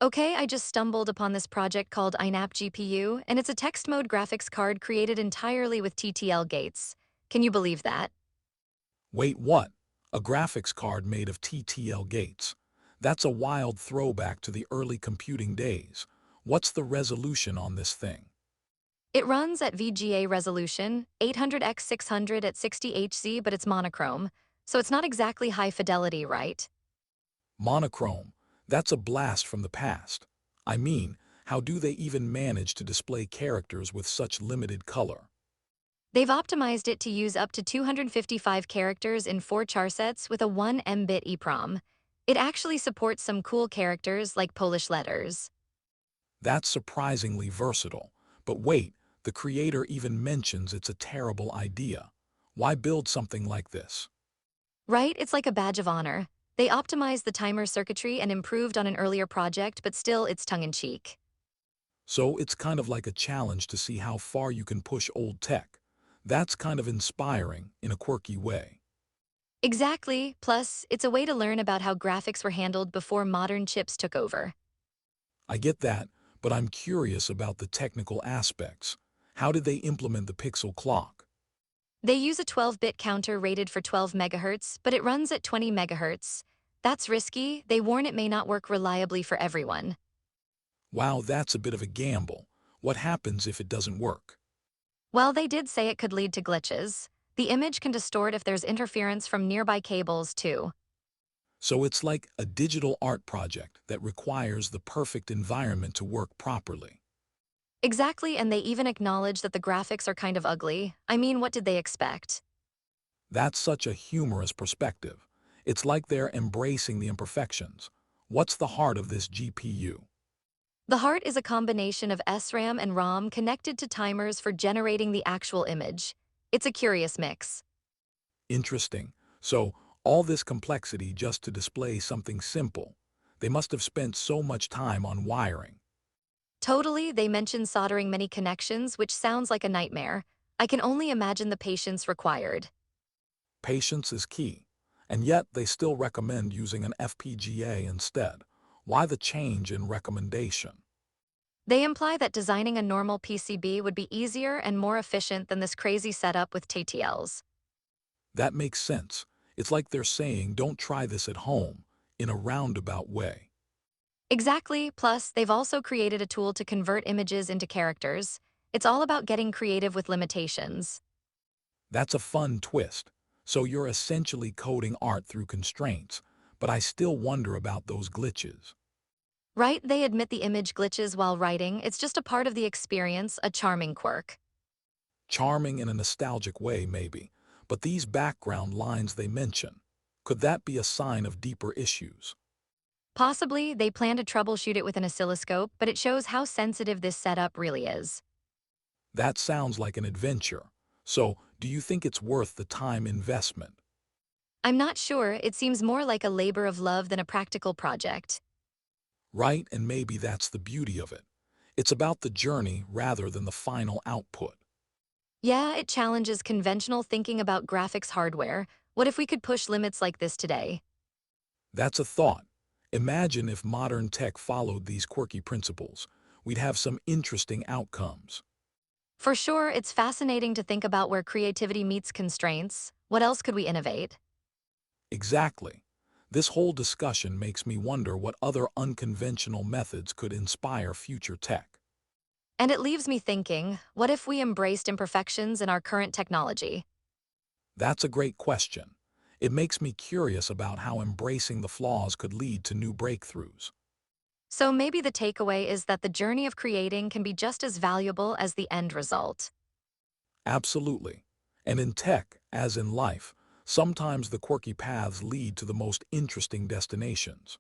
Okay, I just stumbled upon this project called iNapGPU, and it's a text mode graphics card created entirely with TTL gates. Can you believe that? Wait, what? A graphics card made of TTL gates. That's a wild throwback to the early computing days. What's the resolution on this thing? It runs at VGA resolution, 800x 600 at 60 Hz, but it's monochrome, so it's not exactly high fidelity, right? Monochrome. That's a blast from the past. I mean, how do they even manage to display characters with such limited color? They've optimized it to use up to 255 characters in 4 charsets with a 1 mbit EEPROM. It actually supports some cool characters like Polish letters. That's surprisingly versatile. But wait, the creator even mentions it's a terrible idea. Why build something like this? Right? It's like a badge of honor. They optimized the timer circuitry and improved on an earlier project, but still it's tongue-in-cheek. So it's kind of like a challenge to see how far you can push old tech. That's kind of inspiring in a quirky way. Exactly. Plus, it's a way to learn about how graphics were handled before modern chips took over. I get that, but I'm curious about the technical aspects. How did they implement the pixel clock? They use a 12-bit counter rated for 12 megahertz, but it runs at 20 megahertz. That's risky. They warn it may not work reliably for everyone. Wow, that's a bit of a gamble. What happens if it doesn't work? While they did say it could lead to glitches, the image can distort if there's interference from nearby cables, too. So it's like a digital art project that requires the perfect environment to work properly. Exactly, and they even acknowledge that the graphics are kind of ugly. I mean, what did they expect? That's such a humorous perspective. It's like they're embracing the imperfections. What's the heart of this GPU? The heart is a combination of SRAM and ROM connected to timers for generating the actual image. It's a curious mix. Interesting. So, all this complexity just to display something simple. They must have spent so much time on wiring. Totally, they mention soldering many connections, which sounds like a nightmare. I can only imagine the patience required. Patience is key. And yet, they still recommend using an FPGA instead. Why the change in recommendation? They imply that designing a normal PCB would be easier and more efficient than this crazy setup with TTLs. That makes sense. It's like they're saying, don't try this at home, in a roundabout way. Exactly, plus, they've also created a tool to convert images into characters. It's all about getting creative with limitations. That's a fun twist. So you're essentially coding art through constraints, but I still wonder about those glitches. Right? They admit the image glitches while writing. It's just a part of the experience, a charming quirk. Charming in a nostalgic way, maybe, but these background lines they mention, could that be a sign of deeper issues? Possibly, they plan to troubleshoot it with an oscilloscope, but it shows how sensitive this setup really is. That sounds like an adventure. So, do you think it's worth the time investment? I'm not sure, it seems more like a labor of love than a practical project. Right, and maybe that's the beauty of it. It's about the journey rather than the final output. Yeah, it challenges conventional thinking about graphics hardware. What if we could push limits like this today? That's a thought. Imagine if modern tech followed these quirky principles. We'd have some interesting outcomes. For sure, it's fascinating to think about where creativity meets constraints. What else could we innovate? Exactly. This whole discussion makes me wonder what other unconventional methods could inspire future tech. And it leaves me thinking, what if we embraced imperfections in our current technology? That's a great question. It makes me curious about how embracing the flaws could lead to new breakthroughs. So maybe the takeaway is that the journey of creating can be just as valuable as the end result. Absolutely. And in tech, as in life, sometimes the quirky paths lead to the most interesting destinations.